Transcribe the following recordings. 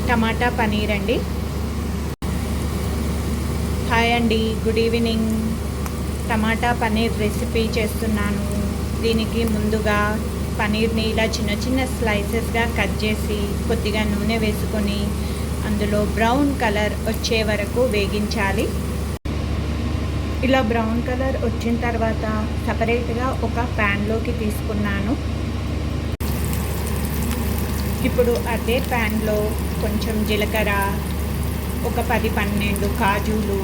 టమాటా పనీర్ అండి. హాయ్ అండి, good evening. టమాటా paneer recipe చేస్తున్నాను. దీనికి ముందుగా పనీర్ని ఇలా చిన్న చిన్న స్లైసెస్గా కట్ చేసి కొద్దిగా నూనె వేసుకొని అందులో బ్రౌన్ కలర్ వచ్చే వరకు వేగించాలి. ఇలా బ్రౌన్ కలర్ వచ్చిన తర్వాత సపరేట్గా ఒక ప్యాన్లోకి తీసుకున్నాను. ఇప్పుడు అదే ప్యాన్లో కొంచెం జీలకర్ర, ఒక 10-12 కాజులు,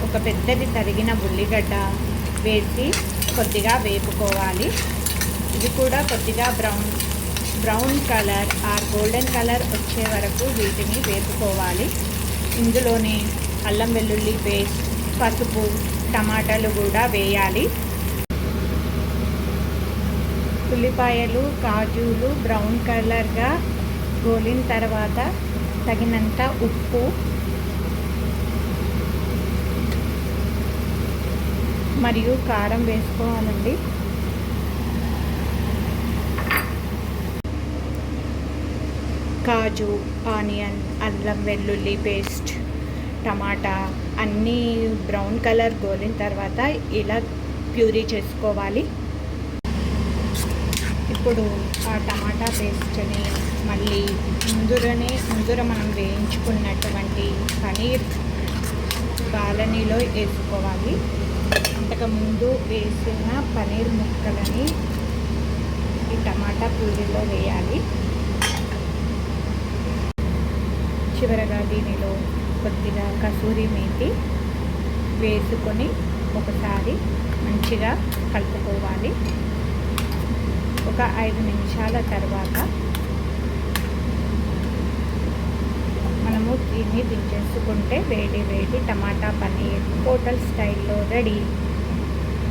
ఒక పెద్దది తరిగిన ఉల్లిగడ్డ వేసి కొద్దిగా వేపుకోవాలి. ఇది కూడా కొద్దిగా brown colour or golden colour వచ్చే వరకు వీటిని వేపుకోవాలి. ఇందులోనే అల్లం వెల్లుల్లి పేస్ట్, పసుపు, టమాటాలు కూడా వేయాలి. ఉల్లిపాయలు, కాజులు బ్రౌన్ కలర్గా గోలిన తర్వాత తగినంత ఉప్పు, మరియు కారం వేసుకోవాలండి. కాజు, ఆనియన్, అల్లం వెల్లుల్లి పేస్ట్, టమాటా అన్నీ బ్రౌన్ కలర్ గోలిన తర్వాత ఇలా ప్యూరీ చేసుకోవాలి. ఇప్పుడు ఆ టమాటా పేస్ట్ని మళ్ళీ ముందర మనం వేయించుకున్నటువంటి పనీర్ బాలనీలో వేసుకోవాలి. అంతకుముందు వేసిన పనీర్ ముక్కలని ఈ టమాటా ప్యూరీలో వేయాలి. చివరగా దీనిలో కొద్దిగా కసూరి మేతి వేసుకొని ఒకసారి మంచిగా కలుపుకోవాలి. ఒక 5 నిమిషాల తర్వాత మనము దీన్ని దించేసుకుంటే వేడి వేడి టమాటా పనీర్ హోటల్ స్టైల్లో రెడీ.